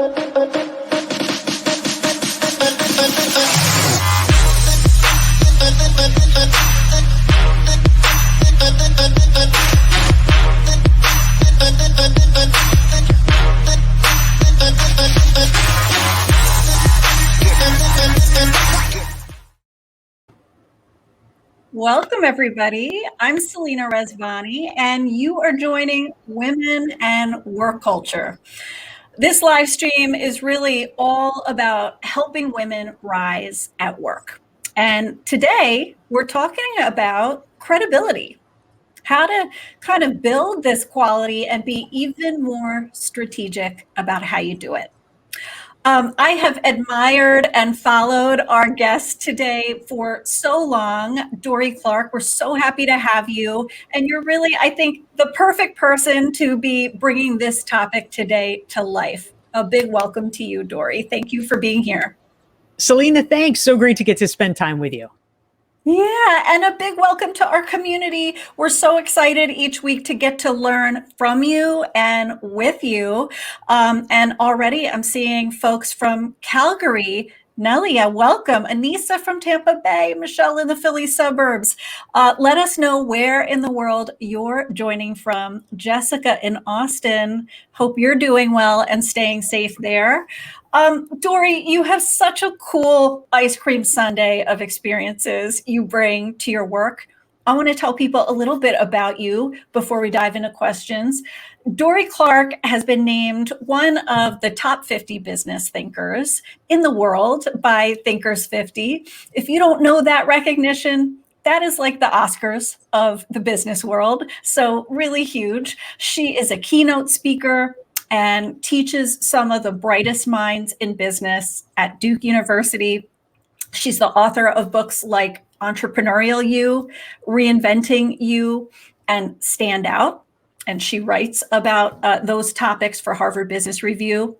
Welcome, everybody. I'm Selena Rezvani, and you are joining Women and Work Culture. This live stream is really all about helping women rise at work. And today we're talking about credibility, how to kind of build this quality and be even more strategic about how you do it. I have admired and followed our guest today for so long, Dorie Clark. We're so happy to have you. And you're really, I think, the perfect person to be bringing this topic today to life. A big welcome to you, Dorie. Thank you for being here. Selena, thanks. So great to get to spend time with you. Yeah, and a big welcome to our community. We're so excited each week to get to learn from you and with you. And already I'm seeing folks from Calgary. Nelia, welcome. Anissa from Tampa Bay, Michelle in the Philly suburbs. Let us know where in the world you're joining from. Jessica in Austin, hope you're doing well and staying safe there. Dorie, you have such a cool ice cream sundae of experiences you bring to your work. I want to tell people a little bit about you before we dive into questions. Dorie Clark has been named one of the top 50 business thinkers in the world by Thinkers 50. If you don't know that recognition, that is like the Oscars of the business world. So really huge. She is a keynote speaker and teaches some of the brightest minds in business at Duke University. She's the author of books like Entrepreneurial You, Reinventing You, and Stand Out. And she writes about those topics for Harvard Business Review.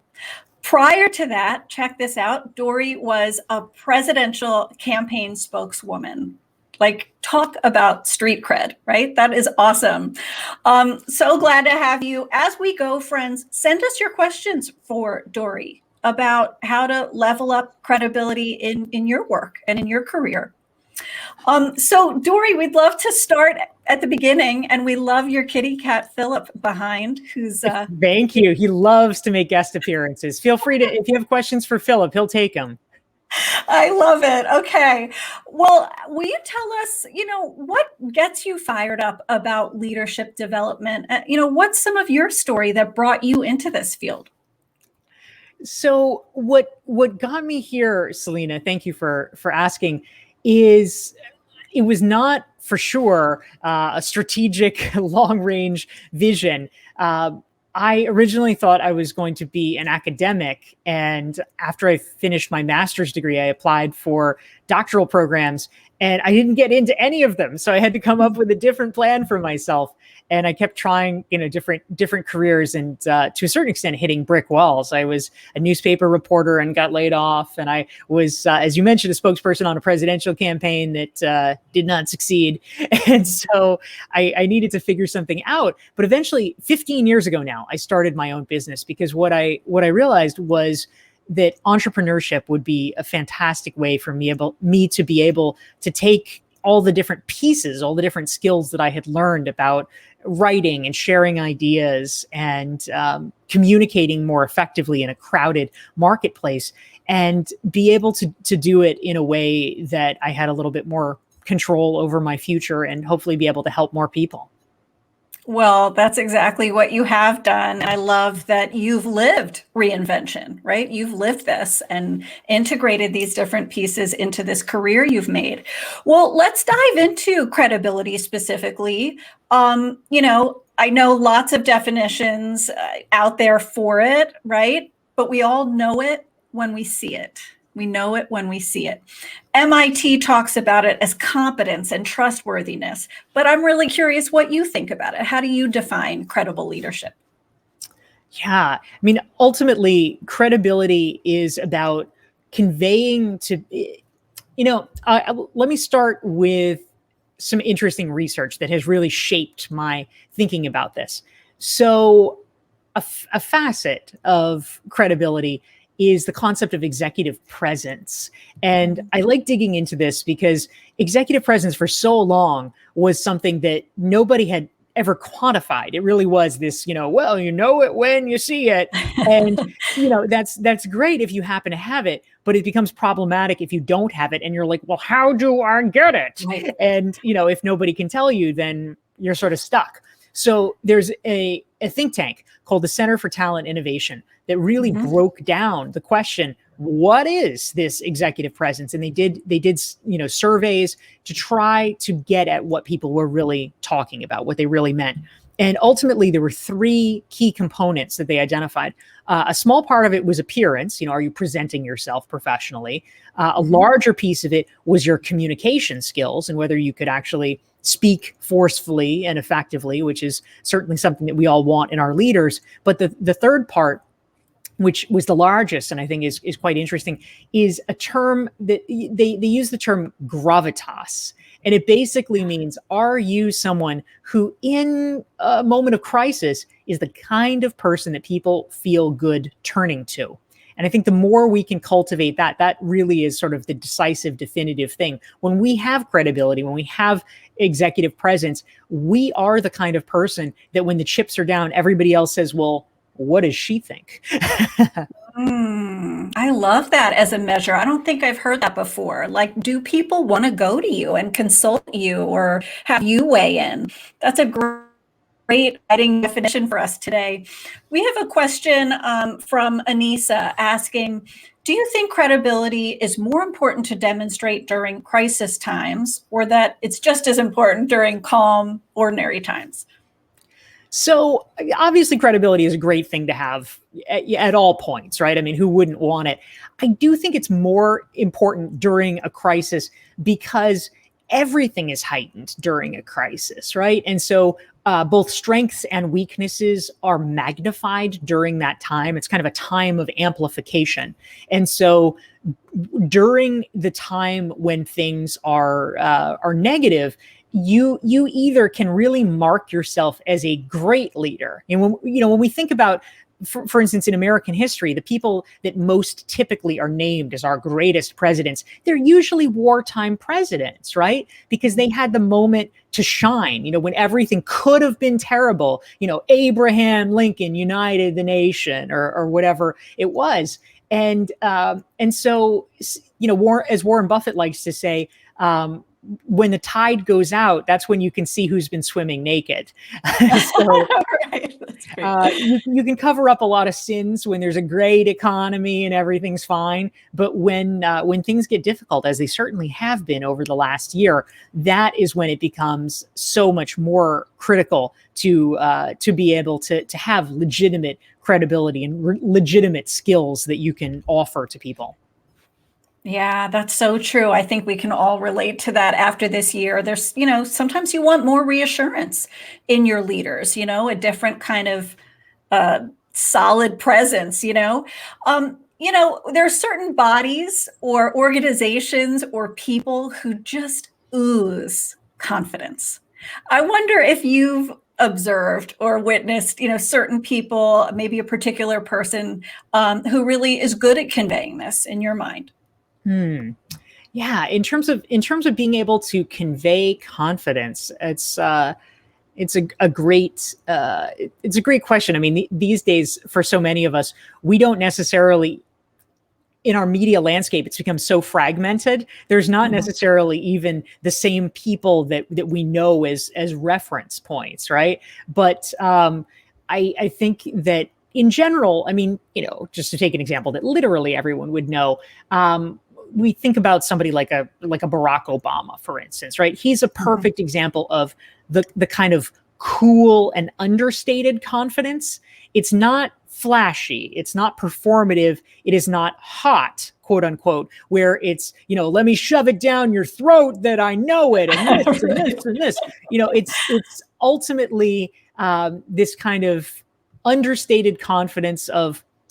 Prior to that, check this out, Dorie was a presidential campaign spokeswoman. Like, talk about street cred, right? That is awesome. So glad to have you. As we go, friends, send us your questions for Dorie about how to level up credibility in your work and in your career. So Dorie, we'd love to start at the beginning, and we love your kitty cat, Philip, behind, who's... Thank you. He loves to make guest appearances. Feel free to, if you have questions for Philip, he'll take them. I love it. Okay. Well, will you tell us, what gets you fired up about leadership development? What's some of your story that brought you into this field? So what got me here, Selena, thank you for asking, is it was not for sure a strategic long-range vision. I originally thought I was going to be an academic, and after I finished my master's degree, I applied for doctoral programs, and I didn't get into any of them. So I had to come up with a different plan for myself. And I kept trying, different careers, and to a certain extent, hitting brick walls. I was a newspaper reporter and got laid off, and I was, as you mentioned, a spokesperson on a presidential campaign that did not succeed. And so I needed to figure something out. But eventually, 15 years ago now, I started my own business, because what I realized was that entrepreneurship would be a fantastic way for me to be able to take all the different pieces, all the different skills that I had learned about writing and sharing ideas and communicating more effectively in a crowded marketplace, and be able to do it in a way that I had a little bit more control over my future and hopefully be able to help more people. Well, that's exactly what you have done. I love that you've lived reinvention, right? You've lived this and integrated these different pieces into this career you've made. Well, let's dive into credibility specifically. I know lots of definitions out there for it, right? But we all know it when we see it. We know it when we see it. MIT talks about it as competence and trustworthiness, but I'm really curious what you think about it. How do you define credible leadership? Yeah, ultimately, credibility is about conveying to, let me start with some interesting research that has really shaped my thinking about this. So a facet of credibility is the concept of executive presence. And I like digging into this because executive presence for so long was something that nobody had ever quantified. It really was this, well, you know it when you see it. And, that's great if you happen to have it, but it becomes problematic if you don't have it. And you're like, well, how do I get it? Right. And, if nobody can tell you, then you're sort of stuck. So there's a think tank called the Center for Talent Innovation that really broke down the question, what is this executive presence? And they did surveys to try to get at what people were really talking about, what they really meant. And ultimately, there were three key components that they identified. A small part of it was appearance. Are you presenting yourself professionally? A larger piece of it was your communication skills and whether you could actually speak forcefully and effectively, which is certainly something that we all want in our leaders. But the third part, which was the largest, and I think is quite interesting, is a term that they use the term gravitas. And it basically means, are you someone who in a moment of crisis is the kind of person that people feel good turning to? And I think the more we can cultivate that really is sort of the decisive, definitive thing. When we have credibility, when we have executive presence, we are the kind of person that when the chips are down, everybody else says, well, what does she think? I love that as a measure. I don't think I've heard that before. Like, do people want to go to you and consult you or have you weigh in? That's a great writing definition for us today. We have a question from Anissa asking, do you think credibility is more important to demonstrate during crisis times, or that it's just as important during calm, ordinary times? So obviously credibility is a great thing to have at all points, right? I mean, who wouldn't want it? I do think it's more important during a crisis because everything is heightened during a crisis, right? And so both strengths and weaknesses are magnified during that time. It's kind of a time of amplification. And so during the time when things are negative, you either can really mark yourself as a great leader. And when we think about, for instance, in American history, the people that most typically are named as our greatest presidents, they're usually wartime presidents, right? Because they had the moment to shine, when everything could have been terrible, Abraham Lincoln united the nation or whatever it was. And so, as Warren Buffett likes to say, when the tide goes out, that's when you can see who's been swimming naked. So Right. That's great. you can cover up a lot of sins when there's a great economy and everything's fine. But when things get difficult, as they certainly have been over the last year, that is when it becomes so much more critical to be able to have legitimate credibility and legitimate skills that you can offer to people. Yeah, that's so true. I think we can all relate to that after this year. There's, sometimes you want more reassurance in your leaders, a different kind of solid presence, there are certain bodies or organizations or people who just ooze confidence. I wonder if you've observed or witnessed, certain people, maybe a particular person who really is good at conveying this in your mind. Yeah, in terms of being able to convey confidence, it's a great question. I mean, these days for so many of us, we don't necessarily, in our media landscape, it's become so fragmented. There's not necessarily even the same people that we know as reference points, right? But I think that in general, I mean, just to take an example that literally everyone would know, we think about somebody like a Barack Obama, for instance, right? He's a perfect example of the kind of cool and understated confidence. It's not flashy. It's not performative. It is not hot, quote unquote, where it's, let me shove it down your throat that I know it and this and this and this. It's ultimately this kind of understated confidence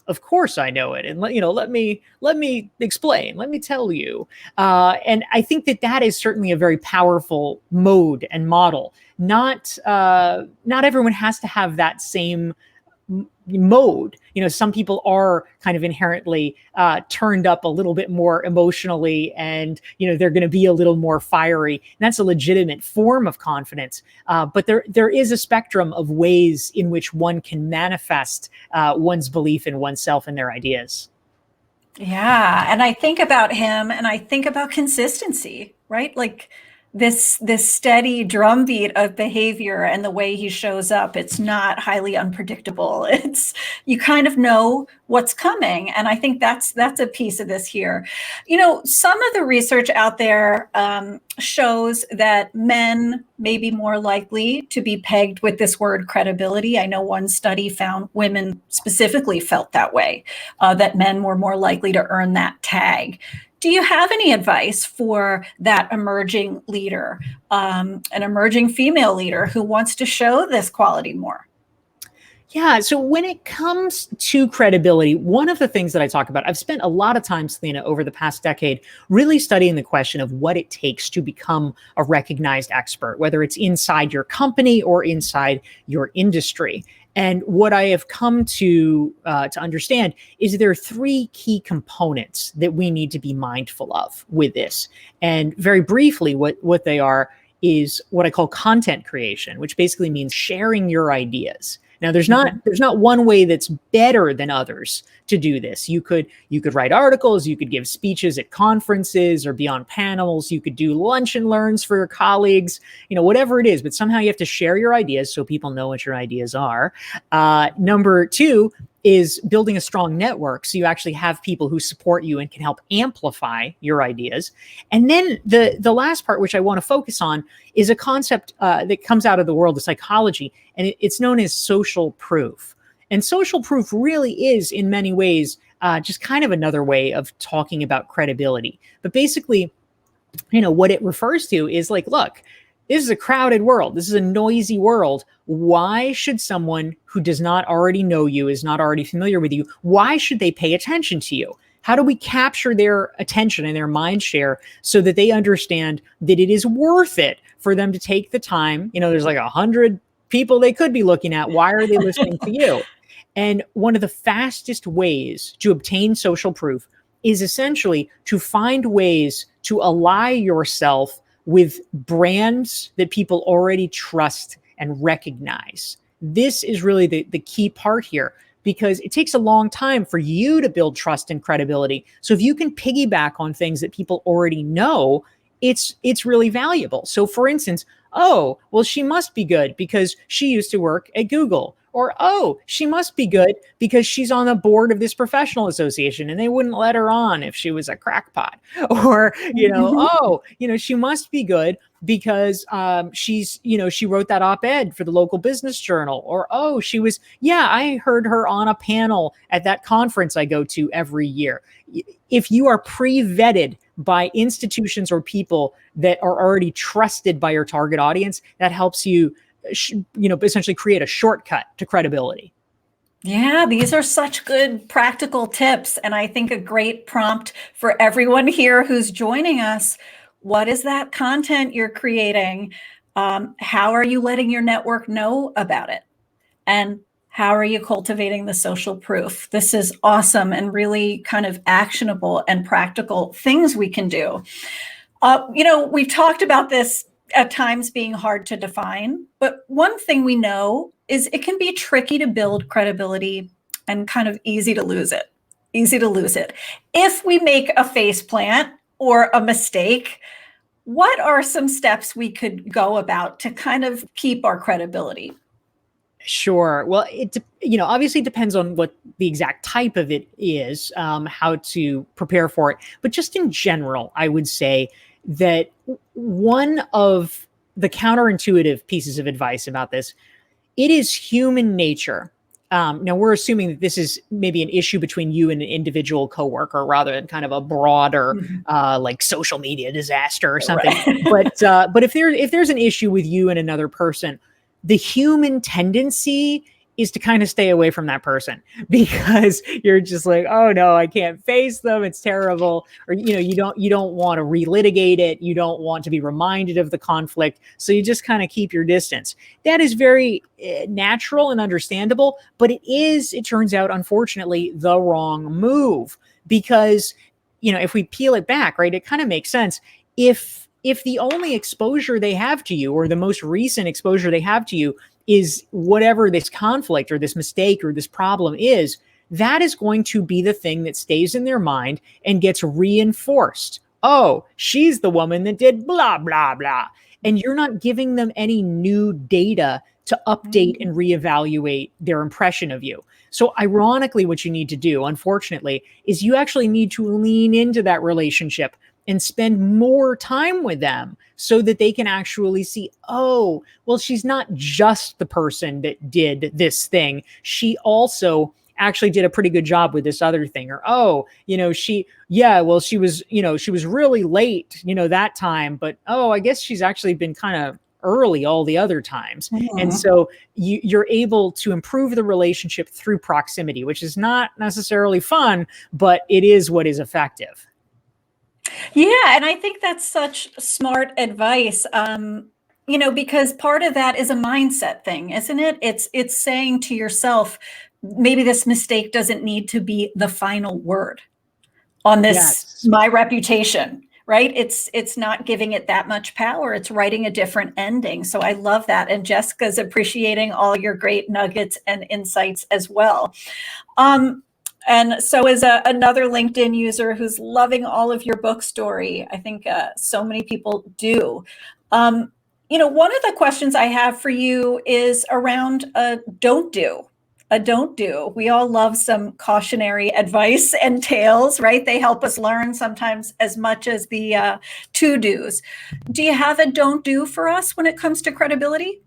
of course I know it, and let me explain, let me tell you. And I think that is certainly a very powerful mode and model. Not everyone has to have that same mode. Some people are kind of inherently turned up a little bit more emotionally, and they're going to be a little more fiery, and that's a legitimate form of confidence. But there is a spectrum of ways in which one can manifest one's belief in oneself and their ideas. Yeah, and I think about him and I think about consistency, right? Like this steady drumbeat of behavior and the way he shows up. It's not highly unpredictable. It's you kind of know what's coming, and I think that's a piece of this here. Some of the research out there shows that men may be more likely to be pegged with this word credibility. I know one study found women specifically felt that way, that men were more likely to earn that tag. Do you have any advice for that emerging leader, an emerging female leader who wants to show this quality more? Yeah. So when it comes to credibility, one of the things that I talk about, I've spent a lot of time, Selena, over the past decade, really studying the question of what it takes to become a recognized expert, whether it's inside your company or inside your industry. And what I have come to understand is there are three key components that we need to be mindful of with this. And very briefly, what they are is what I call content creation, which basically means sharing your ideas. Now, there's not one way that's better than others to do this. You could write articles, you could give speeches at conferences or be on panels, you could do lunch and learns for your colleagues, whatever it is, but somehow you have to share your ideas so people know what your ideas are. Number two is building a strong network, so you actually have people who support you and can help amplify your ideas. And then the last part, which I want to focus on, is a concept that comes out of the world of psychology, and it's known as social proof. And social proof really is, in many ways, just kind of another way of talking about credibility. But basically, what it refers to is like, look, this is a crowded world. This is a noisy world. Why should someone who does not already know you, is not already familiar with you, why should they pay attention to you? How do we capture their attention and their mind share so that they understand that it is worth it for them to take the time? There's like 100 people they could be looking at. Why are they listening to you? And one of the fastest ways to obtain social proof is essentially to find ways to ally yourself with brands that people already trust and recognize. This is really the key part here, because it takes a long time for you to build trust and credibility. So if you can piggyback on things that people already know, it's really valuable. So for instance, oh, well, she must be good because she used to work at Google. Or, oh, she must be good because she's on the board of this professional association and they wouldn't let her on if she was a crackpot. Or, she must be good because she wrote that op-ed for the local business journal. Or, oh, I heard her on a panel at that conference I go to every year. If you are pre-vetted by institutions or people that are already trusted by your target audience, that helps you essentially create a shortcut to credibility. Yeah, these are such good practical tips. And I think a great prompt for everyone here who's joining us. What is that content you're creating? How are you letting your network know about it? And how are you cultivating the social proof? This is awesome and really kind of actionable and practical things we can do. We've talked about this at times being hard to define, but one thing we know is it can be tricky to build credibility and kind of easy to lose it. If we make a faceplant or a mistake, what are some steps we could go about to kind of keep our credibility? Sure. Well, it obviously depends on what the exact type of it is, how to prepare for it. But just in general, I would say that one of the counterintuitive pieces of advice about this, it is human nature. Now, we're assuming that this is maybe an issue between you and an individual coworker rather than kind of a broader, like social media disaster or something. Right. But if there's an issue with you and another person, the human tendency is to kind of stay away from that person, because you're just like, oh no, I can't face them. It's terrible. Or, you don't want to relitigate it. You don't want to be reminded of the conflict. So you just kind of keep your distance. That is very natural and understandable, but it turns out, unfortunately, the wrong move, because, if we peel it back, right, it kind of makes sense. If the only exposure they have to you, or the most recent exposure they have to you, is whatever this conflict or this mistake or this problem is, that is going to be the thing that stays in their mind and gets reinforced. Oh, she's the woman that did blah, blah, blah. And you're not giving them any new data to update and reevaluate their impression of you. So ironically, what you need to do, unfortunately, is you actually need to lean into that relationship and spend more time with them, so that they can actually see, oh, well, she's not just the person that did this thing. She also actually did a pretty good job with this other thing. Or, oh, she was really late, that time, but, oh, I guess she's actually been kind of early all the other times. Mm-hmm. And so you're able to improve the relationship through proximity, which is not necessarily fun, but it is what is effective. Yeah, and I think that's such smart advice, because part of that is a mindset thing, isn't it? It's saying to yourself, maybe this mistake doesn't need to be the final word on this, yes, my reputation, right? It's not giving it that much power. It's writing a different ending. So I love that. And Jessica's appreciating all your great nuggets and insights as well. And so is another LinkedIn user who's loving all of your book, Dorie. I think so many people do. One of the questions I have for you is around don't do. A don't do. We all love some cautionary advice and tales, right? They help us learn sometimes as much as the to-dos. Do you have a don't do for us when it comes to credibility?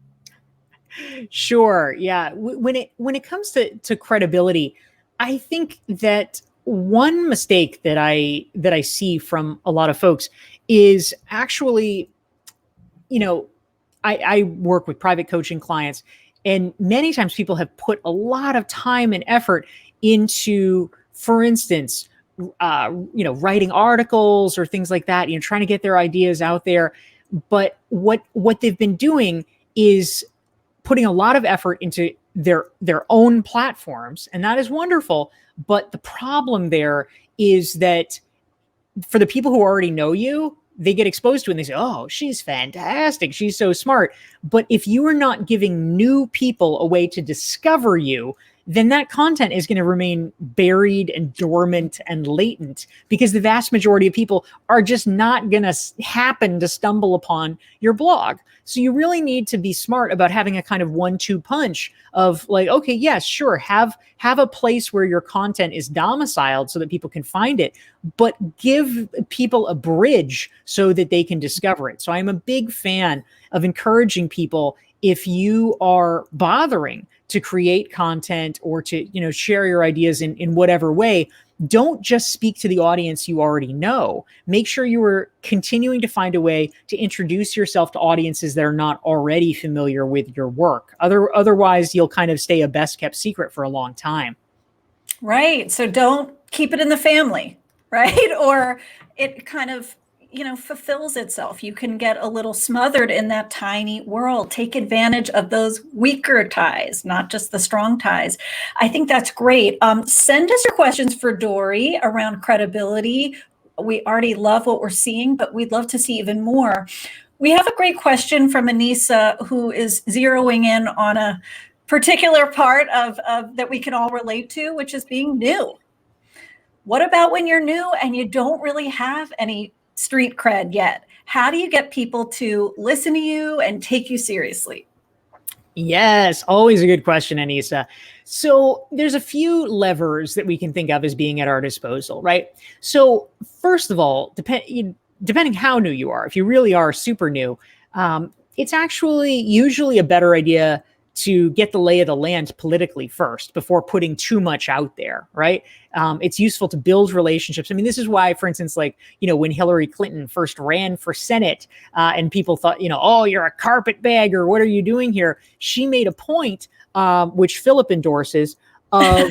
Sure. Yeah. When it comes to credibility, I think that one mistake that I see from a lot of folks is actually, I work with private coaching clients, and many times people have put a lot of time and effort into, for instance, writing articles or things like that, trying to get their ideas out there. But what they've been doing is putting a lot of effort into their own platforms, and that is wonderful. But the problem there is that for the people who already know you, they get exposed to it and they say, oh, she's fantastic, she's so smart. But if you are not giving new people a way to discover you, then that content is going to remain buried and dormant and latent, because the vast majority of people are just not going to happen to stumble upon your blog. So you really need to be smart about having a kind of 1-2 punch of like, okay, yes, sure, have a place where your content is domiciled so that people can find it, but give people a bridge so that they can discover it. So I'm a big fan of encouraging people, if you are bothering to create content or to, share your ideas in whatever way, don't just speak to the audience you already know. Make sure you are continuing to find a way to introduce yourself to audiences that are not already familiar with your work. Otherwise, you'll kind of stay a best kept secret for a long time. Right. So don't keep it in the family, right? Or it kind of fulfills itself. You can get a little smothered in that tiny world. Take advantage of those weaker ties, not just the strong ties. I think that's great. Send us your questions for Dorie around credibility. We already love what we're seeing, but we'd love to see even more. We have a great question from Anissa, who is zeroing in on a particular part of that we can all relate to, which is being new. What about when you're new and you don't really have any street cred yet? How do you get people to listen to you and take you seriously? Yes, always a good question, Anissa. So there's a few levers that we can think of as being at our disposal, right? So first of all, depending how new you are, if you really are super new, it's actually usually a better idea to get the lay of the land politically first before putting too much out there, right? It's useful to build relationships. I mean, this is why, for instance, like, when Hillary Clinton first ran for Senate, and people thought, oh, you're a carpetbagger, what are you doing here? She made a point, which Philip endorses, of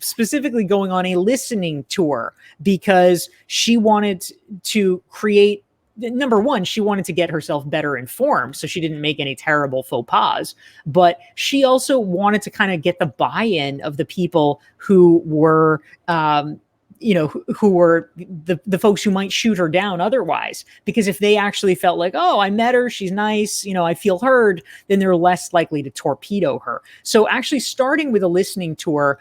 specifically going on a listening tour, because she wanted to create, number one, she wanted to get herself better informed, so she didn't make any terrible faux pas. But she also wanted to kind of get the buy-in of the people who were, who were the folks who might shoot her down otherwise. Because if they actually felt like, oh, I met her, she's nice, I feel heard, then they're less likely to torpedo her. So actually starting with a listening tour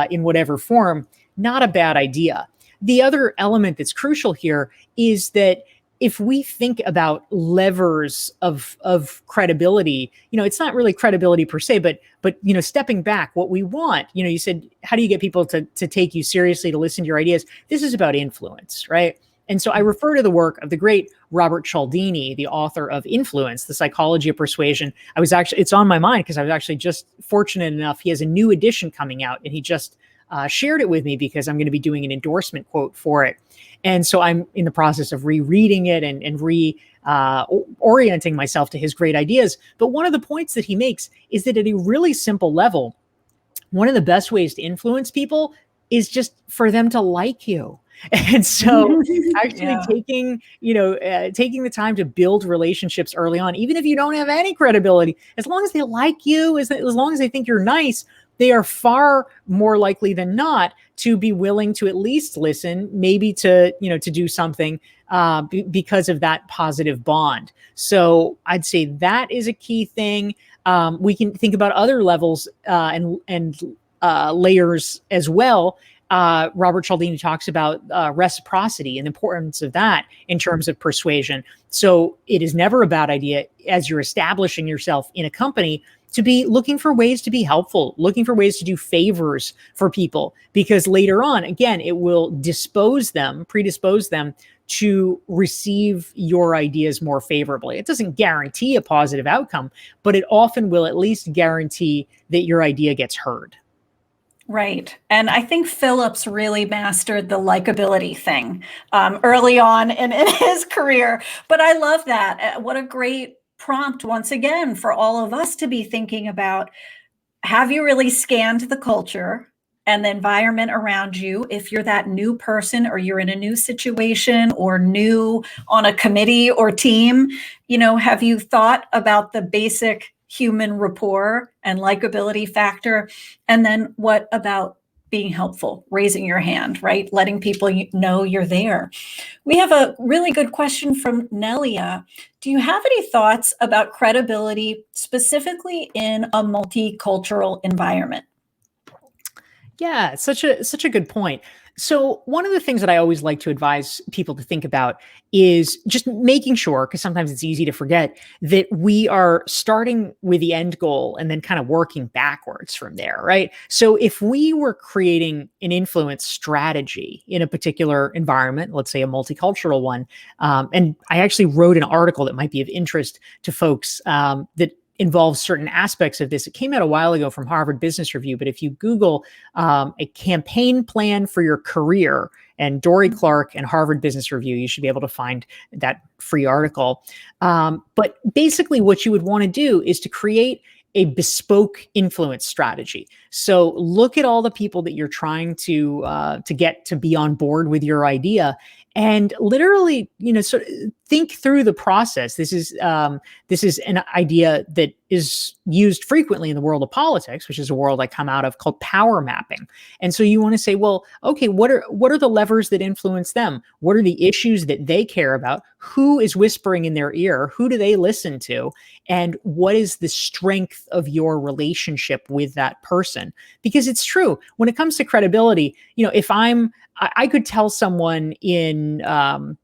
in whatever form, not a bad idea. The other element that's crucial here is that if we think about levers of credibility, it's not really credibility per se, but stepping back, what we want, you said, how do you get people to take you seriously, to listen to your ideas? This is about influence, right? And so I refer to the work of the great Robert Cialdini, the author of Influence, The Psychology of Persuasion. It's on my mind because I was actually just fortunate enough. He has a new edition coming out, and he just shared it with me because I'm going to be doing an endorsement quote for it. And so I'm in the process of rereading it and orienting myself to his great ideas. But one of the points that he makes is that at a really simple level, one of the best ways to influence people is just for them to like you. And so actually taking the time to build relationships early on, even if you don't have any credibility, as long as they like you, as long as they think you're nice, they are far more likely than not to be willing to at least listen, maybe to do something because of that positive bond. So I'd say that is a key thing. We can think about other levels and layers as well. Robert Cialdini talks about reciprocity and the importance of that in terms of persuasion. So it is never a bad idea, as you're establishing yourself in a company, to be looking for ways to be helpful, looking for ways to do favors for people, because later on, again, it will predispose them to receive your ideas more favorably. It doesn't guarantee a positive outcome, but it often will at least guarantee that your idea gets heard. Right. And I think Phillips really mastered the likability thing early on in his career. But I love that. What a great prompt, once again, for all of us to be thinking about. Have you really scanned the culture and the environment around you? If you're that new person, or you're in a new situation, or new on a committee or team, have you thought about the basic human rapport and likability factor? And then what about being helpful, raising your hand, right? Letting people know you're there. We have a really good question from Nelia. Do you have any thoughts about credibility specifically in a multicultural environment? Yeah, such a good point. So one of the things that I always like to advise people to think about is just making sure, because sometimes it's easy to forget, that we are starting with the end goal and then kind of working backwards from there, right? So if we were creating an influence strategy in a particular environment, let's say a multicultural one, and I actually wrote an article that might be of interest to folks that involves certain aspects of this. It came out a while ago from Harvard Business Review, but if you Google a campaign plan for your career and Dorie Clark and Harvard Business Review, you should be able to find that free article. But basically what you would want to do is to create a bespoke influence strategy. So look at all the people that you're trying to get to be on board with your idea, and literally, sort of think through the process. This is an idea that is used frequently in the world of politics, which is a world I come out of, called power mapping. And so you want to say, well, okay, what are the levers that influence them? What are the issues that they care about? Who is whispering in their ear? Who do they listen to? And what is the strength of your relationship with that person? Because it's true, when it comes to credibility, if I could tell someone in, a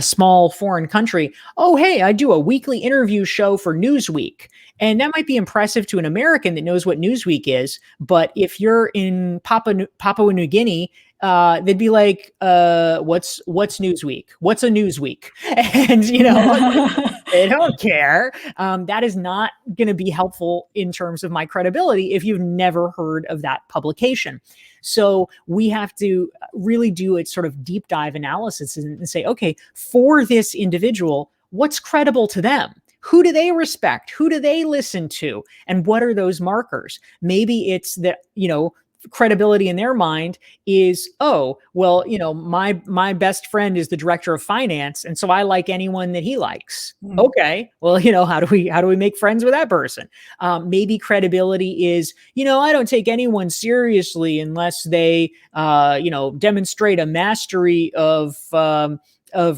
small foreign country, oh, hey, I do a weekly interview show for Newsweek. And that might be impressive to an American that knows what Newsweek is. But if you're in Papua New Guinea, they'd be like, what's Newsweek? What's a Newsweek? And, They don't care. That is not going to be helpful in terms of my credibility if you've never heard of that publication. So we have to really do a sort of deep dive analysis and say, okay, for this individual, what's credible to them? Who do they respect? Who do they listen to? And what are those markers? Maybe it's that, credibility in their mind is, oh, well, my best friend is the director of finance, and so I like anyone that he likes. Okay, well, how do we make friends with that person? Maybe credibility is, I don't take anyone seriously unless they demonstrate a mastery of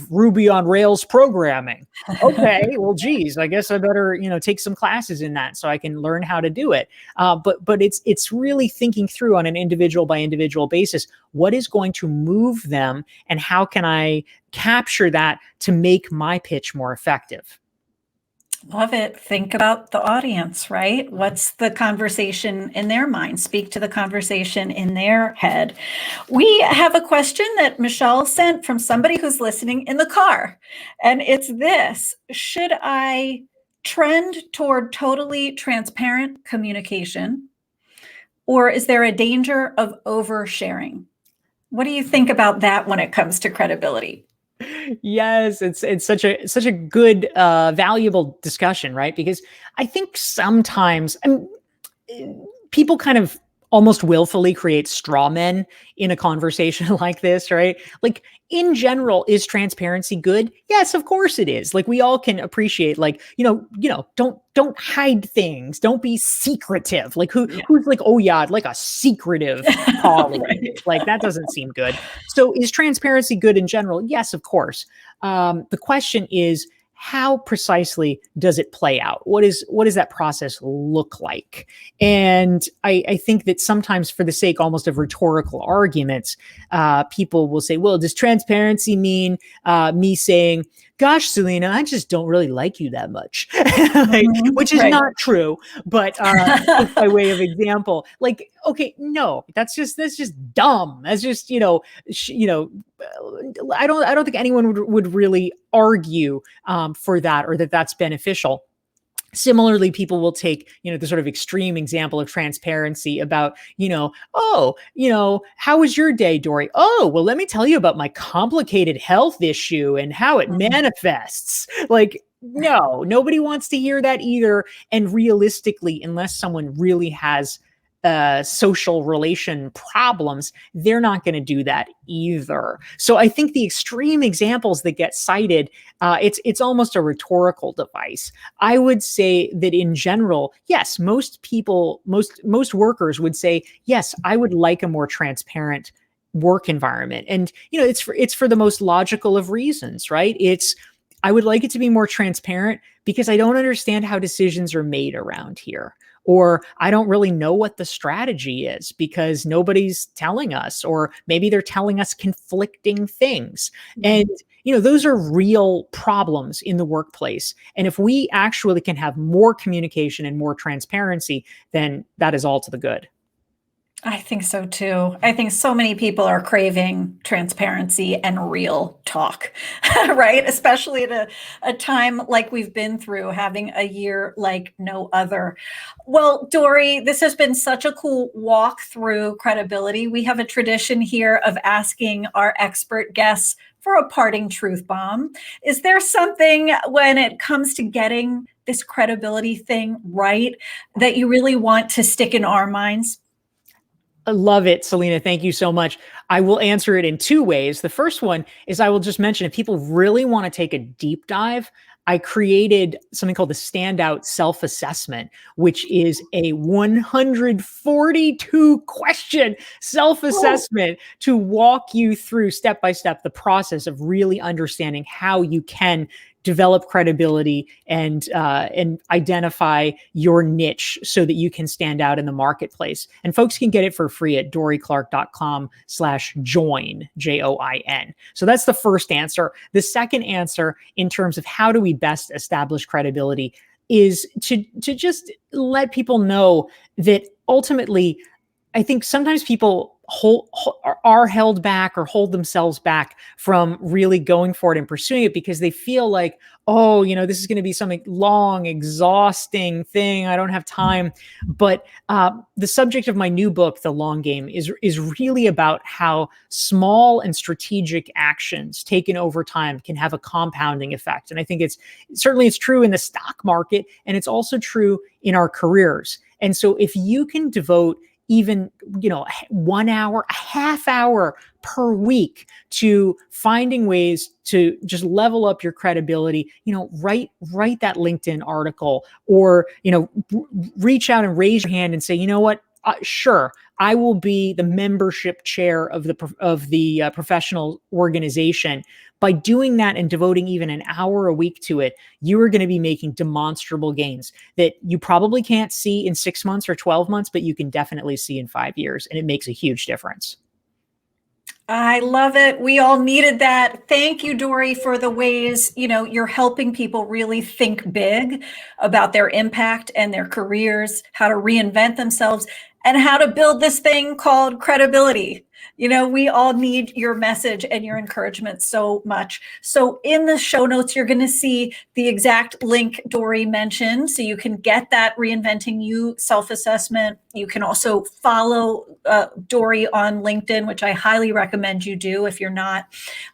Ruby on Rails programming. Okay, well, geez, I guess I better, take some classes in that so I can learn how to do it. But it's really thinking through on an individual by individual basis, what is going to move them and how can I capture that to make my pitch more effective? Love it. Think about the audience, right? What's the conversation in their mind? Speak to the conversation in their head. We have a question that Michelle sent from somebody who's listening in the car. And it's this: should I trend toward totally transparent communication, or is there a danger of oversharing? What do you think about that when it comes to credibility? Yes, it's such a good valuable discussion, right? Because I think sometimes people kind of almost willfully create straw men in a conversation like this, right? Like, in general, is transparency good? Yes, of course it is. Like, we all can appreciate, like, don't hide things. Don't be secretive. Like, who's like, oh yeah, I'd like a secretive colleague. Right. Like, that doesn't seem good. So is transparency good in general? Yes, of course. The question is, how precisely does it play out? What does that process look like? And I think that sometimes, for the sake almost of rhetorical arguments, people will say, well, does transparency mean me saying, gosh, Selena, I just don't really like you that much, which is not true. But by way of example, like, okay, no, that's just dumb. That's just, I don't think anyone would really argue for that, or that's beneficial. Similarly, people will take, the sort of extreme example of transparency about, how was your day, Dorie? Oh, well, let me tell you about my complicated health issue and how it manifests. Like, no, nobody wants to hear that either. And realistically, unless someone really has social relation problems, they're not going to do that either. So I think the extreme examples that get cited, it's almost a rhetorical device. I would say that in general, yes, most people, most workers would say, yes, I would like a more transparent work environment. And, it's for the most logical of reasons, right? I would like it to be more transparent because I don't understand how decisions are made around here. Or I don't really know what the strategy is because nobody's telling us, or maybe they're telling us conflicting things. And, those are real problems in the workplace. And if we actually can have more communication and more transparency, then that is all to the good. I think so too. I think so many people are craving transparency and real talk, right? Especially at a time like we've been through, having a year like no other. Well, Dorie, this has been such a cool walk through credibility. We have a tradition here of asking our expert guests for a parting truth bomb. Is there something, when it comes to getting this credibility thing right, that you really want to stick in our minds? I love it, Selena. Thank you so much. I will answer it in two ways. The first one is, I will just mention, if people really want to take a deep dive, I created something called the Standout Self-Assessment, which is a 142 question self-assessment to walk you through step by step the process of really understanding how you can develop credibility and identify your niche so that you can stand out in the marketplace. And folks can get it for free at dorieclark.com/join, JOIN. So that's the first answer. The second answer, in terms of how do we best establish credibility, is to just let people know that ultimately, I think sometimes people are held back or hold themselves back from really going for it and pursuing it because they feel like, oh, this is going to be some long, exhausting thing. I don't have time. But the subject of my new book, The Long Game, is really about how small and strategic actions taken over time can have a compounding effect. And I think it's true in the stock market, and it's also true in our careers. And so if you can devote even 1 hour, a half hour per week to finding ways to just level up your credibility, write that LinkedIn article, or reach out and raise your hand and say, you know what, sure, I will be the membership chair of the professional organization. By doing that and devoting even an hour a week to it, you are going to be making demonstrable gains that you probably can't see in 6 months or 12 months, but you can definitely see in 5 years. And it makes a huge difference. I love it. We all needed that. Thank you, Dorie, for the ways, you're helping people really think big about their impact and their careers, how to reinvent themselves, and how to build this thing called credibility. We all need your message and your encouragement so much. So in the show notes, you're going to see the exact link Dorie mentioned. So you can get that Reinventing You self-assessment. You can also follow Dorie on LinkedIn, which I highly recommend you do if you're not,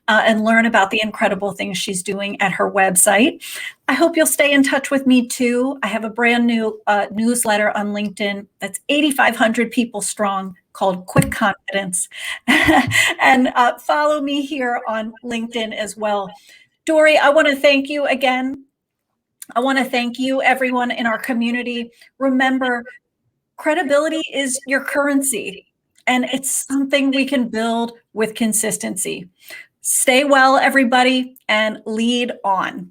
and learn about the incredible things she's doing at her website. I hope you'll stay in touch with me too. I have a brand new newsletter on LinkedIn that's 8,500 people strong, called Quick Confidence. And follow me here on LinkedIn as well. Dorie, I want to thank you again. I want to thank you, everyone in our community. Remember, credibility is your currency, and it's something we can build with consistency. Stay well, everybody, and lead on.